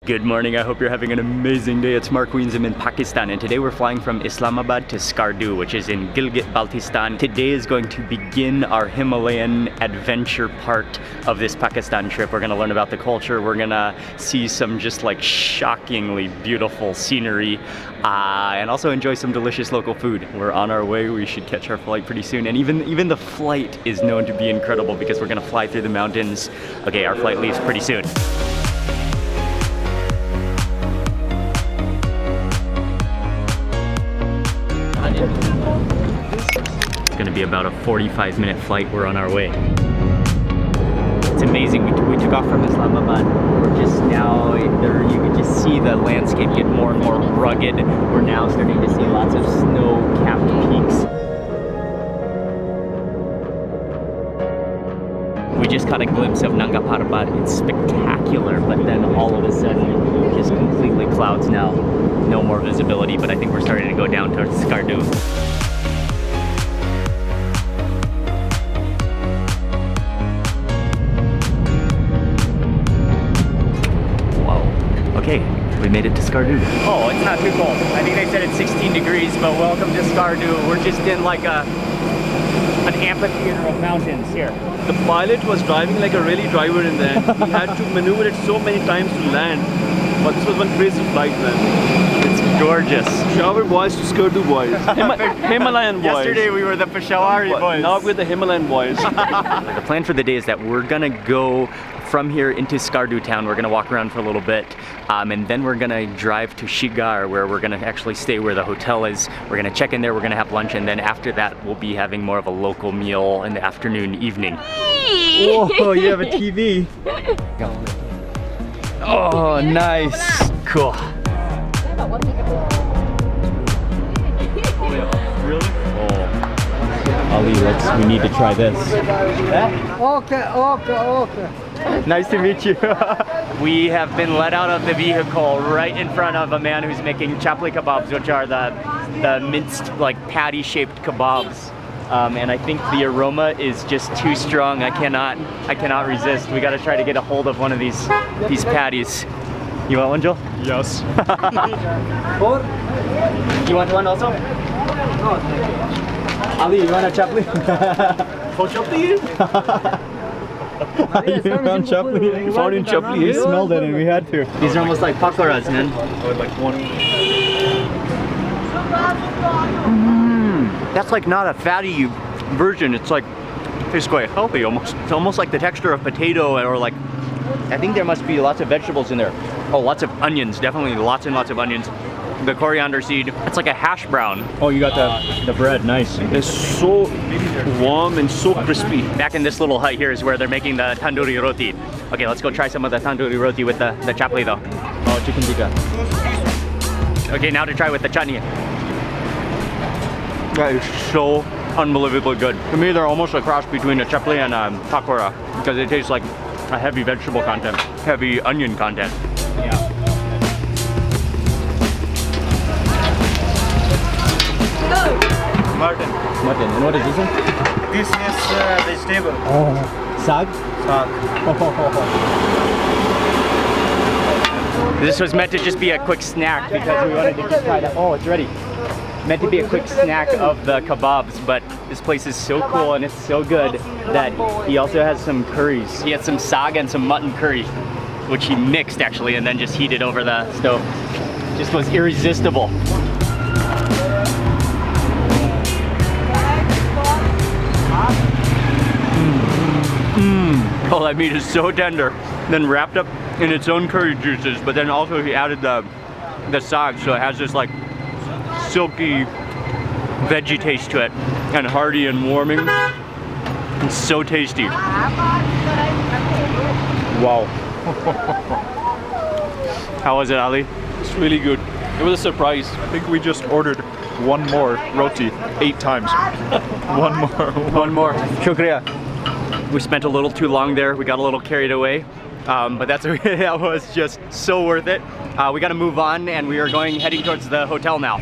Good morning, I hope you're having an amazing day. It's Mark Weens, I'm in Pakistan, and today we're flying from Islamabad to Skardu, which is in Gilgit, Baltistan. Today is going to begin our Himalayan adventure part of this Pakistan trip. We're gonna learn about the culture, we're gonna see some just like shockingly beautiful scenery, and also enjoy some delicious local food. We're on our way, we should catch our flight pretty soon, and even the flight is known to be incredible because we're gonna fly through the mountains. Okay, our flight leaves pretty soon. It's gonna be about a 45-minute flight. We're on our way. It's amazing. We took off from Islamabad. We're just now there. You can just see the landscape get more and more rugged. We're now starting to see lots of snow-capped peaks. We just caught a glimpse of Nanga Parbat. It's spectacular, but then all of a sudden, just completely clouds now. No more visibility, but I think we're starting to go down towards Skardu. Okay, we made it to Skardu. Oh, it's not too cold. I think they said it's 16 degrees, but welcome to Skardu. We're just in like an amphitheater of mountains here. The pilot was driving like a rally driver in there. He had to maneuver it so many times to land. But this was one crazy flight, man. It's gorgeous. Peshawar boys to Skardu boys. Himalayan boys. Yesterday we were the Peshawari boys. Now we're the Himalayan boys. The plan for the day is that we're gonna go from here into Skardu town. We're gonna walk around for a little bit, and then we're gonna drive to Shigar, where we're gonna actually stay where the hotel is. We're gonna check in there, we're gonna have lunch, and then after that we'll be having more of a local meal in the afternoon, evening. Whoa, you have a TV. Oh, nice. Cool. Really? Oh. Ali, we need to try this. Okay. Nice to meet you. We have been let out of the vehicle right in front of a man who's making chapli kebabs, which are the minced, like patty-shaped kebabs. And I think the aroma is just too strong. I cannot resist. We got to try to get a hold of one of these patties. You want one, Joel? Yes. You want one also? Ali, you want a chapli? For chapli? You found chapli? Found in chapli. We smelled it and we had to. These are almost like pakoras, man. Or like one. That's like not a fatty version. It's like, tastes quite healthy almost. It's almost like the texture of potato, or like, I think there must be lots of vegetables in there. Oh, lots of onions, definitely lots and lots of onions. The coriander seed, it's like a hash brown. Oh, you got the bread, nice. It's so warm and so crispy. Back in this little hut here is where they're making the tandoori roti. Okay, let's go try some of the tandoori roti with the chapli though. Oh, chicken tikka. Okay, now to try with the chutney. That is so unbelievably good. To me, they're almost a cross between a chapli and a pakora because it tastes like a heavy vegetable content, heavy onion content. Yeah. Mutton. Mutton. And what is this one? This is vegetable. Oh. Sag? Sag. This was meant to just be a quick snack because we wanted to just try that. Oh, it's ready. Meant to be a quick snack of the kebabs, but this place is so cool and it's so good that he also has some curries. He had some sag and some mutton curry, which he mixed actually and then just heated over the stove. Just was irresistible. Oh, that meat is so tender. Then wrapped up in its own curry juices, but then also he added the sag, so it has this like silky veggie taste to it, and hearty and warming. It's so tasty. Wow. How was it, Ali? It's really good. It was a surprise. I think we just ordered one more roti 8 times. One more. One more. Shukriya. We spent a little too long there. We got a little carried away, but that's okay. That was just so worth it. We got to move on, and we are heading towards the hotel now.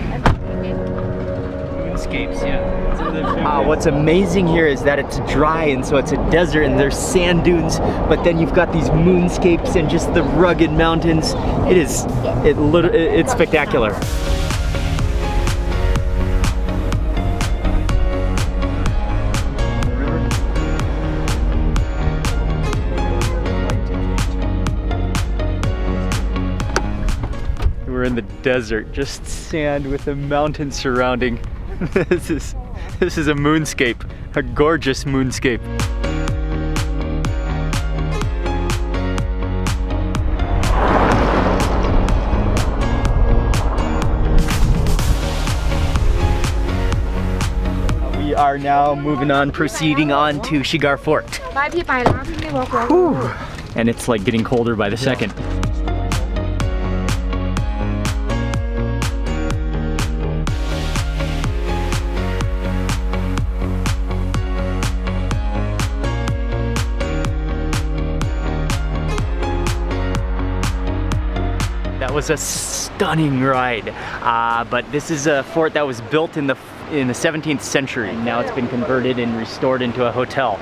moonscapes, what's amazing here is that it's dry, and so it's a desert and there's sand dunes, but then you've got these moonscapes and just the rugged mountains. It's spectacular. We're in the desert, just sand with a mountain surrounding. This is a moonscape, a gorgeous moonscape. We are now moving on, proceeding on to Shigar Fort. Whew. And it's like getting colder by the second. That was a stunning ride, but this is a fort that was built in the 17th century. Now it's been converted and restored into a hotel.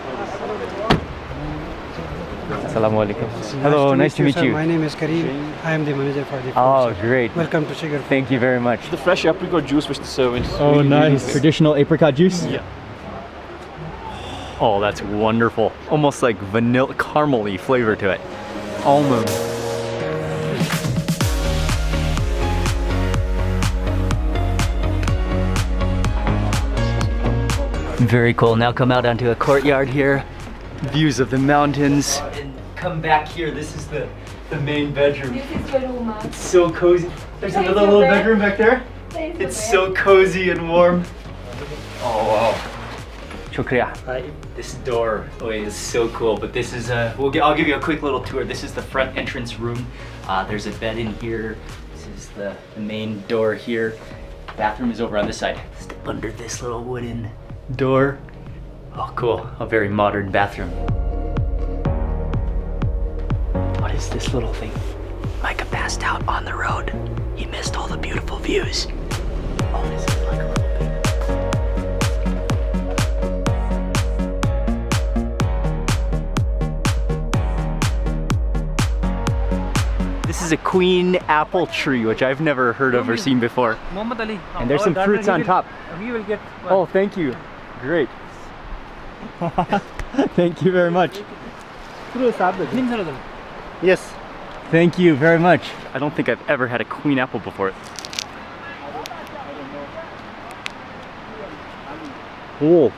Assalamu alaikum. Hello, nice to meet you. My name is Kareem. I am the manager for the fort. Oh, great. Welcome to Shigar. Thank you very much. The fresh apricot juice which they serve is Oh, really, nice. really good. Traditional apricot juice? Yeah. Oh, that's wonderful. Almost like vanilla, caramel-y flavor to it. Almond. Very cool. Now come out onto a courtyard here. Views of the mountains. And come back here. This is the main bedroom. This is the room. It's so cozy. There's another little bedroom back there. It's so cozy and warm. Oh wow. Shukriya. This door is so cool, but this is I'll give you a quick little tour. This is the front entrance room. There's a bed in here. This is the main door here. Bathroom is over on this side. Just under this little wooden door. Oh cool, a very modern bathroom. What is this little thing? Micah passed out on the road. He missed all the beautiful views. Oh, this is like a little bit. This is a queen apple tree, which I've never heard of or seen before. And there's some fruits on top. We will get. Oh, thank you. Great. Thank you very much. Yes. Thank you very much. I don't think I've ever had a queen apple before. Oh.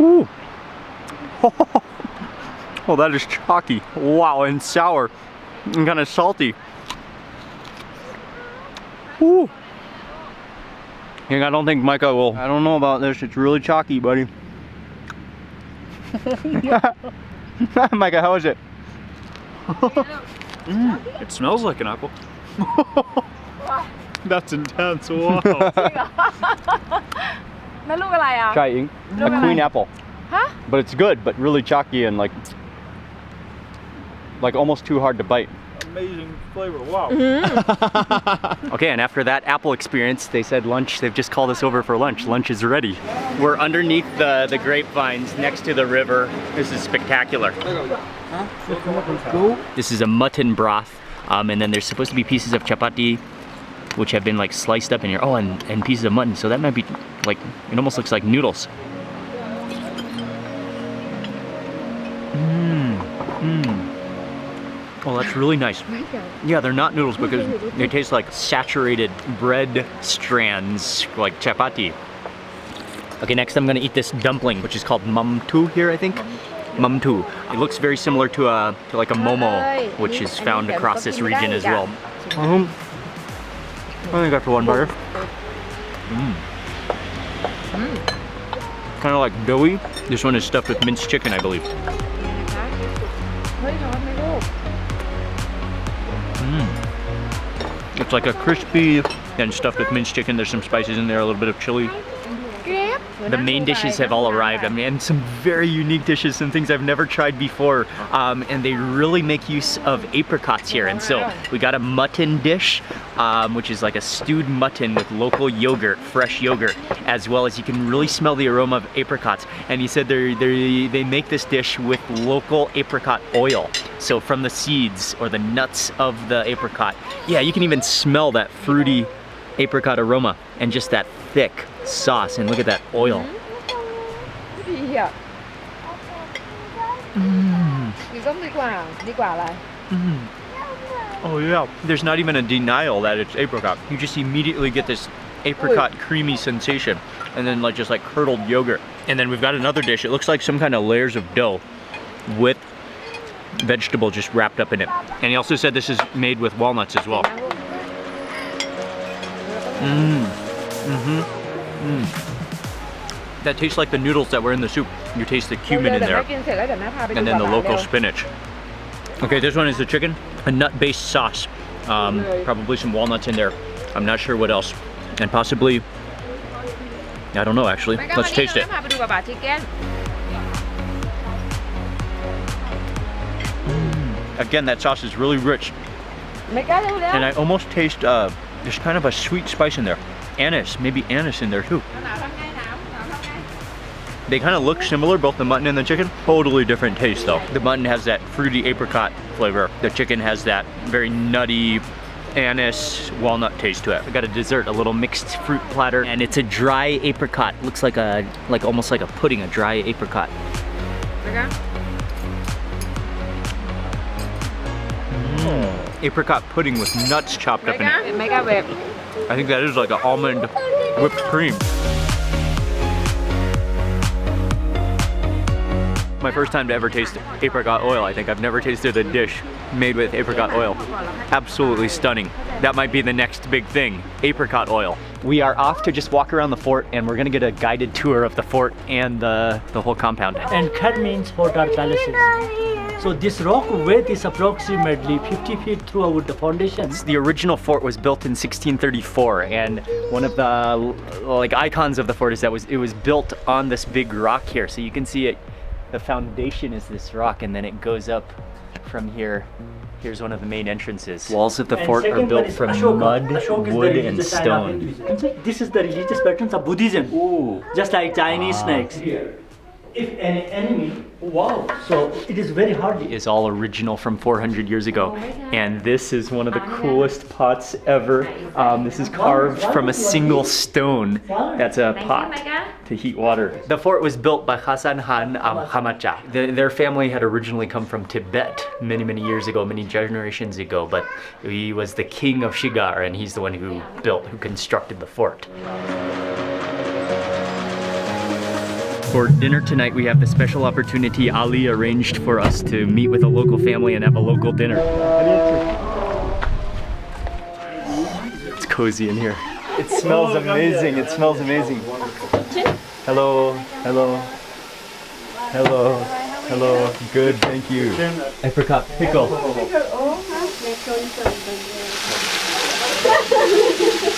Ooh. Oh, that is chalky. Wow, and sour. And kind of salty. Ooh. I don't think Micah will. I don't know about this. It's really chalky, buddy. Micah, how is it? It smells like an apple. That's intense. Wow. Try eating a queen apple. Huh? But it's good, but really chalky and like almost too hard to bite. Amazing flavor. Wow. Okay, and after that apple experience, they said lunch. They've just called us over for lunch. Lunch is ready. We're underneath the grapevines next to the river. This is spectacular. This is a mutton broth, and then there's supposed to be pieces of chapati, which have been like sliced up in here. Oh, and pieces of mutton. So that might be like, it almost looks like noodles. Oh, that's really nice. Yeah, they're not noodles because they taste like saturated bread strands, like chapati. Okay, next I'm gonna eat this dumpling, which is called mamtu here, I think. Mamtu. It looks very similar to like a momo, which is found across this region as well. I think after one burger. Kind of like doughy. This one is stuffed with minced chicken, I believe. It's like a crispy, then stuffed with minced chicken. There's some spices in there, a little bit of chili. the main dishes have all arrived. I mean, and some very unique dishes, some things I've never tried before. And they really make use of apricots here. And so we got a mutton dish, which is like a stewed mutton with local yogurt, fresh yogurt, as well as you can really smell the aroma of apricots. And he said they make this dish with local apricot oil. So from the seeds or the nuts of the apricot. Yeah, you can even smell that fruity apricot aroma and just that thick sauce. And look at that oil. Oh yeah, there's not even a denial that it's apricot. You just immediately get this apricot creamy sensation, and then like just like curdled yogurt. And then we've got another dish. It looks like some kind of layers of dough with vegetable just wrapped up in it. And he also said this is made with walnuts as well. That tastes like the noodles that were in the soup. You taste the cumin in there, and then the local spinach. Okay, this one is the chicken, a nut-based sauce. Probably some walnuts in there. I'm not sure what else. And possibly, I don't know actually. Let's taste it. Again, that sauce is really rich. And I almost taste there's kind of a sweet spice in there. Anise, maybe anise in there too. They kind of look similar, both the mutton and the chicken. Totally different taste though. The mutton has that fruity apricot flavor. The chicken has that very nutty anise walnut taste to it. We got a dessert, a little mixed fruit platter, and it's a dry apricot. Looks like almost like a pudding, a dry apricot. Apricot pudding with nuts chopped up in it. I think that is like an almond whipped cream. My first time to ever taste apricot oil. I think I've never tasted a dish made with apricot oil. Absolutely stunning. That might be the next big thing, apricot oil. We are off to just walk around the fort, and we're gonna get a guided tour of the fort and the whole compound. And Khat means fort or palaces. So this rock width is approximately 50 feet throughout the foundations. The original fort was built in 1634, and one of the like icons of the fort is that it was built on this big rock here. So you can see it. The foundation is this rock, and then it goes up from here. Here's one of the main entrances. Walls of the fort are built from mud, wood, and stone. This is the religious patterns of Buddhism. Ooh. Just like Chinese snakes. If any enemy, wow, so it is very hard. Is all original from 400 years ago. And this is one of the coolest pots ever. This is carved from a single stone. That's a pot to heat water. The fort was built by Hasan Han Hamacha. Their family had originally come from Tibet many years ago, many generations ago, but he was the king of Shigar, and he's the one who constructed the fort. For dinner tonight, we have the special opportunity Ali arranged for us to meet with a local family and have a local dinner. It's cozy in here. It smells amazing. It smells amazing. Hello, hello, hello, hello. Good, thank you. Apricot pickle.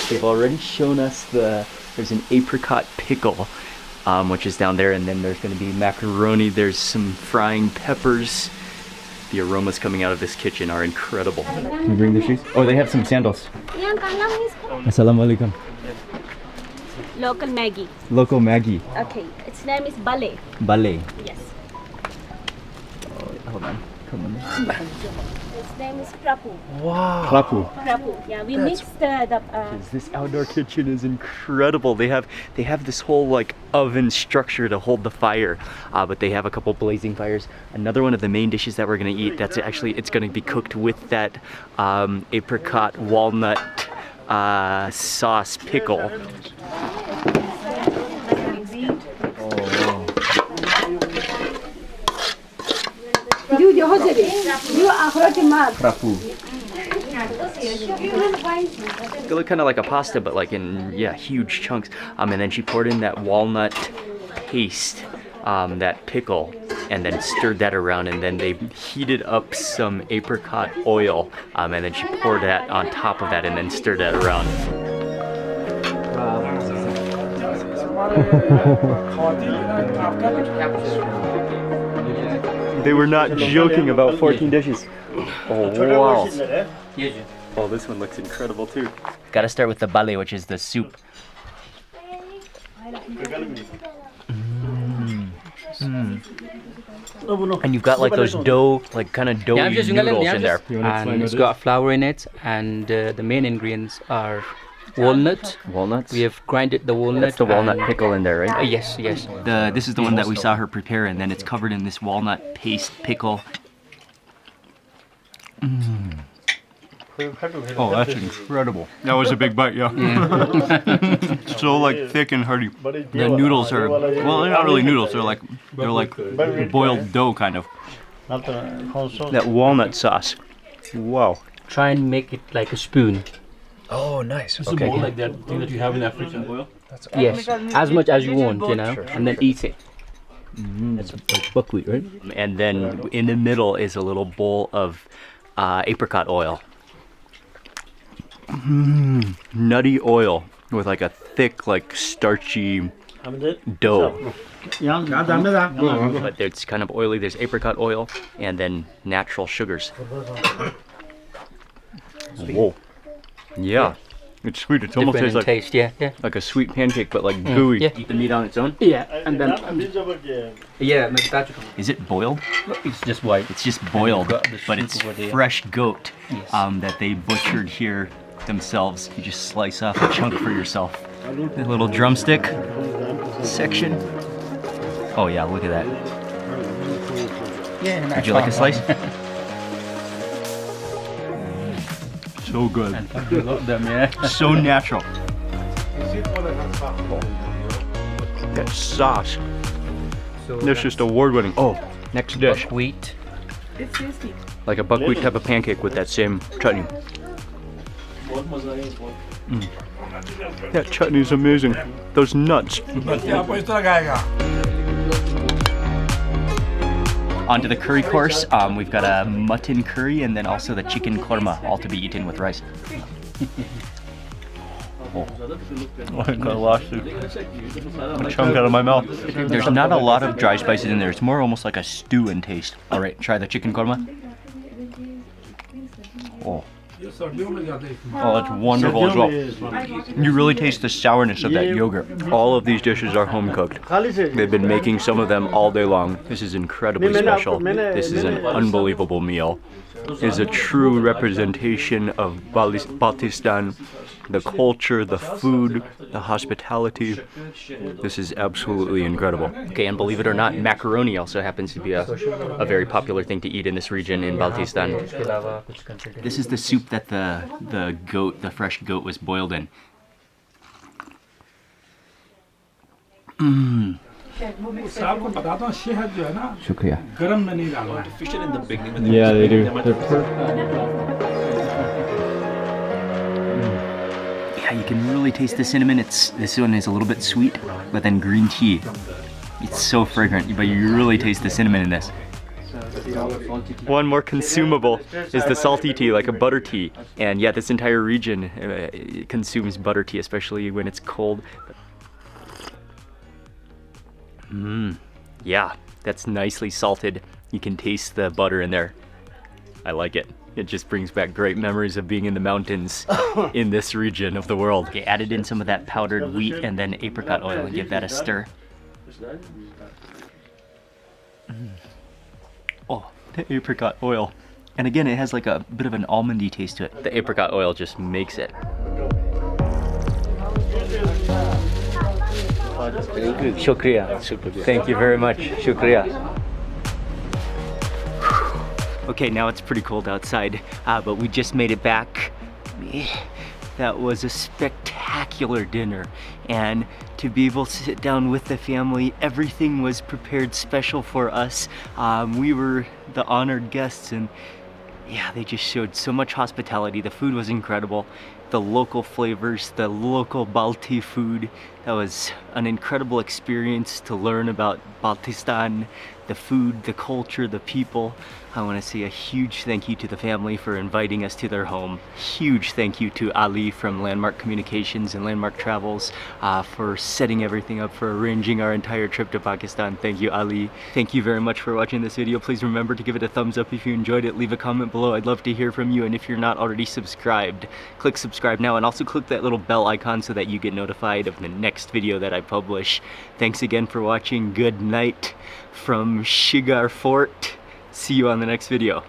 They've already shown us there's an apricot pickle. Which is down there, and then there's going to be macaroni. There's some frying peppers. The aromas coming out of this kitchen are incredible. Can you bring the shoes? Oh, they have some sandals. Assalamualaikum. Local Maggie. Local Maggie. Okay, its name is Ballet. Ballet. Yes. Oh, hold on. Come on. Its name is Prapu. Wow. Prapu. Prapu. Yeah, we mixed the This outdoor kitchen is incredible. They have this whole like oven structure to hold the fire, but they have a couple blazing fires. Another one of the main dishes that we're gonna eat. It's gonna be cooked with that apricot walnut sauce pickle. Prapu. It looked kind of like a pasta, but like in huge chunks. And then she poured in that walnut paste, that pickle, and then stirred that around. And then they heated up some apricot oil, and then she poured that on top of that, and then stirred that around. They were not joking about 14 dishes. Oh wow. Oh, this one looks incredible too. Gotta start with the bale, which is the soup. And you've got like those dough, like kind of doughy noodles in there. And it's got flour in it, and the main ingredients are walnut. Walnuts? We have grinded the walnut. That's the walnut pickle in there, right? Yes, yes. This is the one that we saw her prepare, and then it's covered in this walnut paste pickle. Oh, that's incredible. That was a big bite, yeah. So like thick and hearty. The noodles are, well, they're not really noodles. They're like boiled dough kind of. That walnut sauce. Wow. Try and make it like a spoon. Oh, nice. It's more like that thing that you have in African oil. Yes, as much as you want, you know, and then eat it. That's like buckwheat, right? And then in the middle is a little bowl of apricot oil. Nutty oil with like a thick, like starchy dough. But it's kind of oily. There's apricot oil and then natural sugars. Whoa. Yeah. It's sweet. It's almost tastes like taste, yeah. like a sweet pancake, but like gooey. Yeah. Eat the meat on its own? Yeah, and then Is it boiled? it's just white. It's just boiled, Got the but soup it's over there. fresh goat Yes. that they butchered here themselves. You just slice off a chunk for yourself. The little drumstick section. Oh yeah, look at that. Yeah. Would you like a slice? So good. them, yeah. So natural. That sauce. That's just award-winning. Oh, next dish. Buckwheat. Like a buckwheat type of pancake with that same chutney. That chutney is amazing. Those nuts. Onto the curry course. We've got a mutton curry and then also the chicken korma, all to be eaten with rice. I lost a chunk out of my mouth. There's not a lot of dry spices in there. It's more almost like a stew in taste. All right, try the chicken korma. Oh. Oh, it's wonderful as well. You really taste the sourness of that yogurt. All of these dishes are home cooked. They've been making some of them all day long. This is incredibly special. This is an unbelievable meal. It is a true representation of Baltistan, the culture, the food, the hospitality. This is absolutely incredible. Okay, and believe it or not, macaroni also happens to be a very popular thing to eat in this region in Baltistan. This is the soup that the fresh goat was boiled in. Shukriya. Yeah, they do. Yeah, you can really taste the cinnamon. This one is a little bit sweet, but then green tea. It's so fragrant, but you really taste the cinnamon in this. One more consumable is the salty tea, like a butter tea. And yeah, this entire region consumes butter tea, especially when it's cold. Yeah, that's nicely salted. You can taste the butter in there. I like it. It just brings back great memories of being in the mountains in this region of the world. Okay, added in some of that powdered wheat and then apricot oil and give that a stir. Oh, the apricot oil. And again, it has like a bit of an almondy taste to it. The apricot oil just makes it. Shukriya. Thank you very much. Shukriya. Okay, now it's pretty cold outside, but we just made it back. That was a spectacular dinner, and to be able to sit down with the family, everything was prepared special for us. We were the honored guests, and yeah, they just showed so much hospitality. The food was incredible, the local flavors, the local Balti food. That was an incredible experience to learn about Baltistan, the food, the culture, the people. I want to say a huge thank you to the family for inviting us to their home. Huge thank you to Ali from Landmark Communications and Landmark Travels for setting everything up, for arranging our entire trip to Pakistan. Thank you, Ali. Thank you very much for watching this video. Please remember to give it a thumbs up if you enjoyed it. Leave a comment below. I'd love to hear from you. And if you're not already subscribed, click subscribe now, and also click that little bell icon so that you get notified of the next video that I publish. Thanks again for watching. Good night from Shigar Fort. See you on the next video.